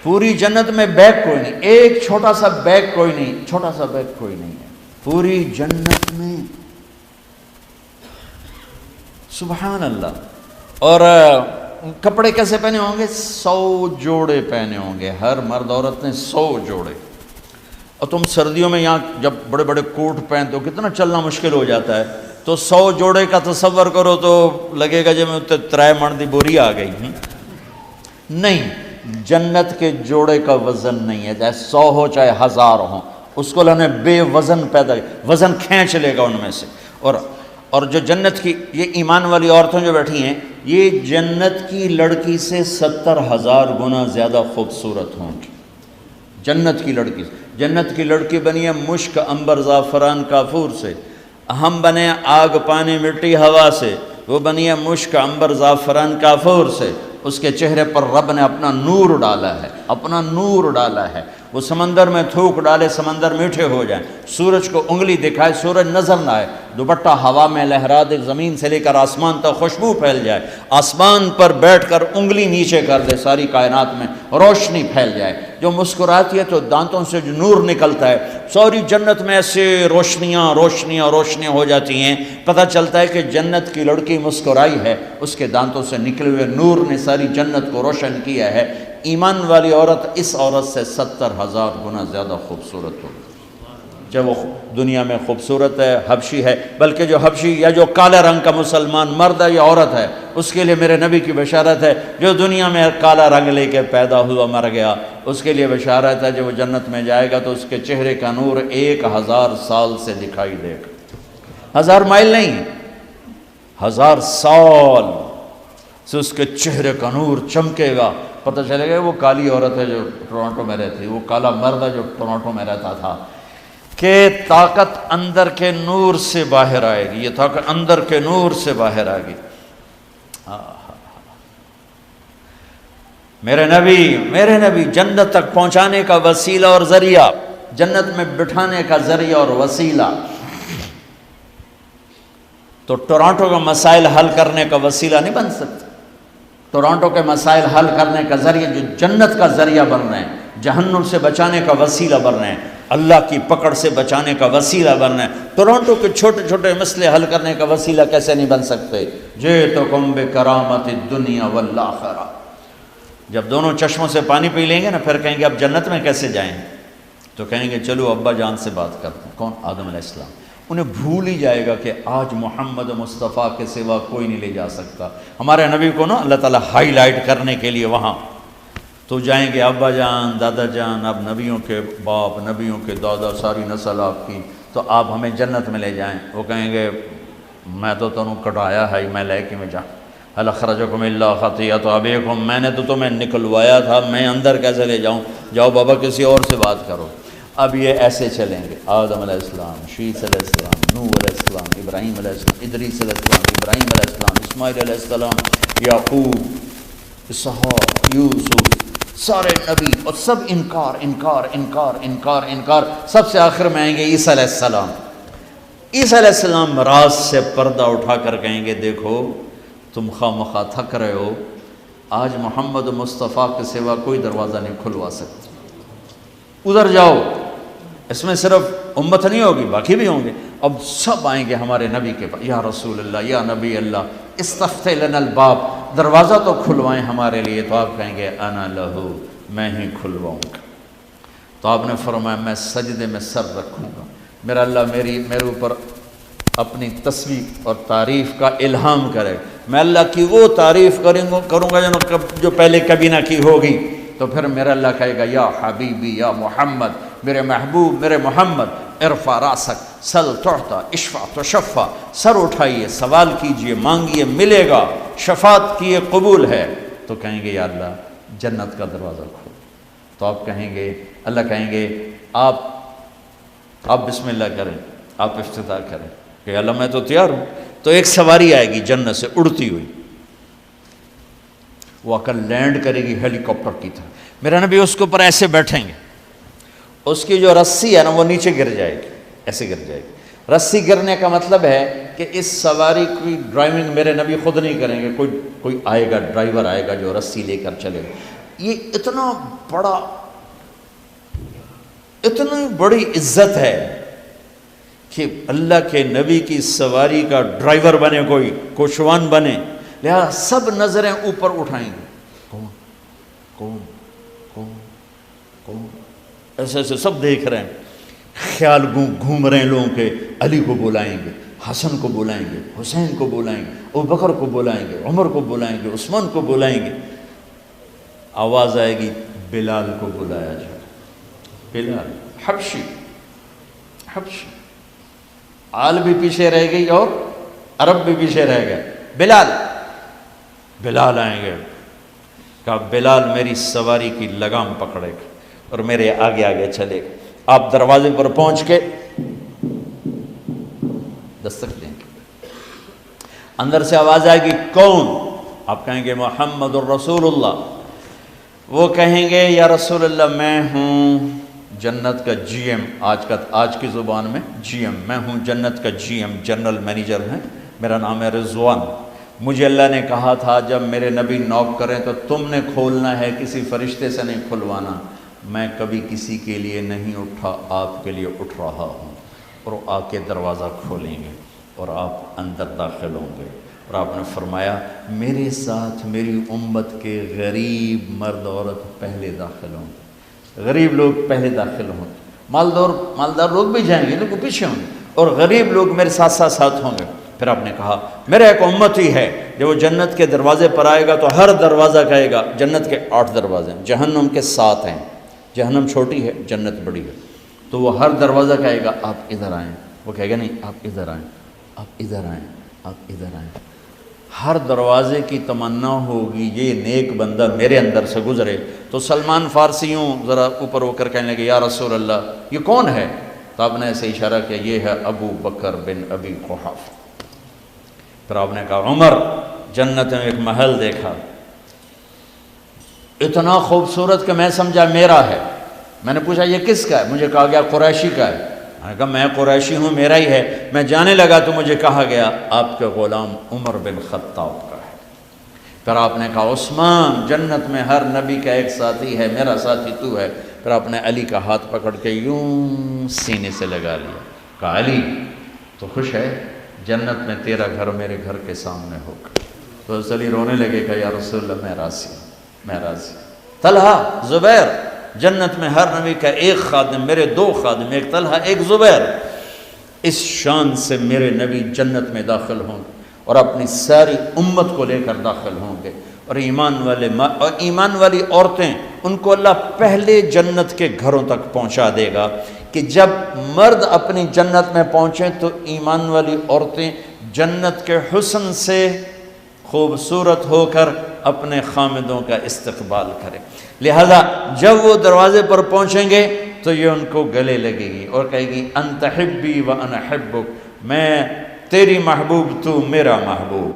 پوری جنت میں بیگ کوئی نہیں، ایک چھوٹا سا بیگ کوئی نہیں، چھوٹا سا بیگ کوئی نہیں ہے پوری جنت میں، سبحان اللہ۔ اور کپڑے کیسے پہنے ہوں گے؟ 100 جوڑے پہنے ہوں گے، ہر مرد عورت نے 100 جوڑے۔ اور تم سردیوں میں یہاں جب بڑے بڑے کوٹ پہنتے ہو کتنا چلنا مشکل ہو جاتا ہے، تو 100 جوڑے کا تصور کرو تو لگے گا جب میں ترائے من دی بوری آ گئی۔ نہیں، جنت کے جوڑے کا وزن نہیں ہے، چاہے 100 ہو چاہے 1000 ہو، اس کو اللہ نے بے وزن پیدا کیا، وزن کھینچ لے گا ان میں سے۔ اور جو جنت کی یہ ایمان والی عورتیں جو بیٹھی ہیں، یہ جنت کی لڑکی سے 70,000 گنا زیادہ خوبصورت ہوں گی۔ جنت کی لڑکی بنی ہے مشک، عنبر، زعفران، کافور سے، ہم بنے آگ، پانی، مٹی، ہوا سے، وہ بنی ہے مشک، عنبر، زعفران، کافور سے۔ اس کے چہرے پر رب نے اپنا نور ڈالا ہے، وہ سمندر میں تھوک ڈالے سمندر میٹھے ہو جائیں، سورج کو انگلی دکھائے سورج نظر نہ آئے، دوپٹہ ہوا میں لہرا دے، زمین سے لے کر آسمان تک خوشبو پھیل جائے، آسمان پر بیٹھ کر انگلی نیچے کر دے، ساری کائنات میں روشنی پھیل جائے، جو مسکراتی ہے تو دانتوں سے جو نور نکلتا ہے، ساری جنت میں ایسے روشنیاں ہو جاتی ہیں، پتہ چلتا ہے کہ جنت کی لڑکی مسکرائی ہے، اس کے دانتوں سے نکلے ہوئے نور نے ساری جنت کو روشن کیا ہے۔ ایمان والی عورت اس عورت سے 70,000 گنا زیادہ خوبصورت ہوگی، جب وہ دنیا میں خوبصورت ہے، حبشی ہے، بلکہ جو حبشی یا جو کالا رنگ کا مسلمان مرد ہے یا عورت ہے، اس کے لیے میرے نبی کی بشارت ہے، جو دنیا میں کالا رنگ لے کے پیدا ہوا مر گیا، اس کے لیے بشارت ہے، جب وہ جنت میں جائے گا تو اس کے چہرے کا نور 1000 سال سے دکھائی دے گا، 1000 مائل نہیں، 1000 سال سے اس کے چہرے کا نور چمکے گا، پتہ چلے گا وہ کالی عورت ہے جو ٹورانٹو میں رہتی، وہ کالا مرد ہے جو ٹورانٹو میں رہتا تھا، کہ طاقت اندر کے نور سے باہر آئے گی، یہ طاقت اندر کے نور سے باہر آئے گی۔ میرے نبی جنت تک پہنچانے کا وسیلہ اور ذریعہ، جنت میں بٹھانے کا ذریعہ اور وسیلہ، تو ٹورانٹو کا مسائل حل کرنے کا وسیلہ نہیں بن سکتا، ٹورانٹو کے مسائل حل کرنے کا ذریعہ جو جنت کا ذریعہ بن رہے ہیں، جہنم سے بچانے کا وسیلہ بن رہے ہیں، اللہ کی پکڑ سے بچانے کا وسیلہ بن رہے ہیں، ٹورانٹو کے چھوٹے چھوٹے مسئلے حل کرنے کا وسیلہ کیسے نہیں بن سکتے؟ جئتکم بکرامت الدنیا والآخرہ، جب دونوں چشموں سے پانی پی لیں گے نا، پھر کہیں گے اب جنت میں کیسے جائیں، تو کہیں گے چلو ابا جان سے بات کرتے ہیں، کون؟ آدم علیہ السلام۔ انہیں بھول ہی جائے گا کہ آج محمد مصطفیٰ کے سوا کوئی نہیں لے جا سکتا، ہمارے نبی کو نا اللہ تعالیٰ ہائی لائٹ کرنے کے لیے وہاں تو جائیں گے، ابا جان، دادا جان، اب نبیوں کے باپ، نبیوں کے دادا، ساری نسل آپ کی، تو آپ ہمیں جنت میں لے جائیں۔ وہ کہیں گے میں تو تمہیں کٹایا ہے، میں لے کے میں جاؤں، هل اخرجکم الا خطیئۃ ابیکم، میں نے تو تمہیں نکلوایا تھا، میں اندر کیسے لے جاؤں؟ جاؤ بابا کسی اور سے بات کرو۔ اب یہ ایسے چلیں گے، آدم علیہ السلام، شیث علیہ السلام، نوح علیہ السلام، ابراہیم علیہ السلام، ادریس علیہ السلام، ابراہیم علیہ السلام، اسماعیل علیہ السلام، یعقوب، اسحاق، یوسف، سارے نبی، اور سب انکار، سب سے آخر میں آئیں گے عیسیٰ علیہ السلام۔ عیسیٰ علیہ السلام راز سے پردہ اٹھا کر کہیں گے دیکھو تم خواہ تھک رہے ہو، آج محمد مصطفیٰ کے سوا کوئی دروازہ نہیں کھلوا سکتا، ادھر جاؤ، اس میں صرف امت نہیں ہوگی، باقی بھی ہوں گے، اب سب آئیں گے ہمارے نبی کے پاس، یا رسول اللہ، یا نبی اللہ، استفتح لنا الباب، دروازہ تو کھلوائیں ہمارے لیے، تو آپ کہیں گے انا لہو، میں ہی کھلواؤں گا۔ تو آپ نے فرمایا میں سجدے میں سر رکھوں گا، میرا اللہ میرے اوپر اپنی تسبیح اور تعریف کا الہام کرے، میں اللہ کی وہ تعریف کروں گا جو پہلے کبھی نہ کی ہوگی، تو پھر میرا اللہ کہے گا یا حبیبی یا محمد، میرے محبوب میرے محمد، ارفع راسک سل تعطا اشفع تشفع، سر اٹھائیے سوال کیجئے مانگیے ملے گا، شفاعت کیے قبول ہے۔ تو کہیں گے یا اللہ جنت کا دروازہ کھول، تو آپ کہیں گے، اللہ کہیں گے آپ بسم اللہ کریں، آپ افتتاح کریں کہ اللہ میں تو تیار ہوں۔ تو ایک سواری آئے گی جنت سے اڑتی ہوئی، وہ کل لینڈ کرے گی ہیلی کاپٹر کی طرح، میرا نبی اس کے اوپر ایسے بیٹھیں گے، اس کی جو رسی ہے نا وہ نیچے گر جائے گی، ایسے گر جائے گی۔ رسی گرنے کا مطلب ہے کہ اس سواری کی ڈرائیونگ میرے نبی خود نہیں کریں گے، کوئی آئے گا، ڈرائیور آئے گا جو رسی لے کر چلے گا۔ یہ اتنی بڑی عزت ہے کہ اللہ کے نبی کی سواری کا ڈرائیور بنے کوئی، کوشوان بنے، لہذا سب نظریں اوپر اٹھائیں گے، کون کون کون کون، ایسے ایسے سب دیکھ رہے ہیں، خیال گھوم رہے ہیں لوگوں کے، علی کو بلائیں گے، حسن کو بلائیں گے، حسین کو بلائیں گے، ابوبکر کو بلائیں گے، عمر کو بلائیں گے، عثمان کو بلائیں گے، آواز آئے گی بلال کو بلایا جائے، بلال حبشی، آل بھی پیچھے رہ گئی اور عرب بھی پیچھے رہ گئے، بلال آئیں گے، کہا بلال میری سواری کی لگام پکڑے گا اور میرے آگے آگے چلے گا، آپ دروازے پر پہنچ کے دستک دیں گے، اندر سے آواز آئے گی کون، آپ کہیں گے محمد الرسول اللہ، وہ کہیں گے یا رسول اللہ میں ہوں جنت کا جی ایم، آج کی زبان میں جی ایم، میں ہوں جنت کا جی ایم، جنرل مینیجر ہے، میرا نام ہے رضوان، مجھے اللہ نے کہا تھا جب میرے نبی نوک کریں تو تم نے کھولنا ہے، کسی فرشتے سے نہیں کھلوانا، میں کبھی کسی کے لیے نہیں اٹھا، آپ کے لیے اٹھ رہا ہوں، اور وہ آ کے دروازہ کھولیں گے اور آپ اندر داخل ہوں گے، اور آپ نے فرمایا میرے ساتھ میری امت کے غریب مرد عورت پہلے داخل ہوں گے، غریب لوگ پہلے داخل ہوں گے، مالدار لوگ بھی جائیں گے لیکن پیچھے ہوں گے، اور غریب لوگ میرے ساتھ ہوں گے۔ پھر آپ نے کہا میرا ایک امت ہی ہے جب وہ جنت کے دروازے پر آئے گا تو ہر دروازہ کہے گا، جنت کے 8 دروازے ہیں، جہنم کے 7 ہیں، جہنم چھوٹی ہے جنت بڑی ہے، تو وہ ہر دروازہ کہے گا آپ ادھر آئیں، وہ کہے گا نہیں آپ ادھر آئیں، آپ ادھر آئیں، آپ ادھر آئیں، ہر دروازے کی تمنا ہوگی یہ نیک بندہ میرے اندر سے گزرے، تو سلمان فارسیوں ذرا اوپر ہو کر کہنے لگے یا رسول اللہ یہ کون ہے، تو آپ نے ایسے اشارہ کیا یہ ہے ابو بکر بن ابی قحافہ، پھر آپ نے کہا عمر جنت میں ایک محل دیکھا اتنا خوبصورت کہ میں سمجھا میرا ہے، میں نے پوچھا یہ کس کا ہے، مجھے کہا گیا قریشی کا ہے، میں نے کہا میں قریشی ہوں میرا ہی ہے، میں جانے لگا تو مجھے کہا گیا آپ کے غلام عمر بن خطاب کا ہے، پھر آپ نے کہا عثمان جنت میں ہر نبی کا ایک ساتھی ہے، میرا ساتھی تو ہے، پھر آپ نے علی کا ہاتھ پکڑ کے یوں سینے سے لگا لیا، کہا علی تو خوش ہے جنت میں تیرا گھر میرے گھر کے سامنے ہوگا، تو علی رونے لگے کہ یا رسول اللہ میں راضی ہوں، میں راضی ہوں۔ طلحہ زبیر جنت میں ہر نبی کا ایک خادم، میرے 2 خادم، ایک طلحہ ایک زبیر، اس شان سے میرے نبی جنت میں داخل ہوں گے اور اپنی ساری امت کو لے کر داخل ہوں گے، اور ایمان والی عورتیں ان کو اللہ پہلے جنت کے گھروں تک پہنچا دے گا کہ جب مرد اپنی جنت میں پہنچیں تو ایمان والی عورتیں جنت کے حسن سے خوبصورت ہو کر اپنے خامدوں کا استقبال کریں، لہذا جب وہ دروازے پر پہنچیں گے تو یہ ان کو گلے لگے گی اور کہے گی انت حبی و انا حبک، میں تیری محبوب تو میرا محبوب۔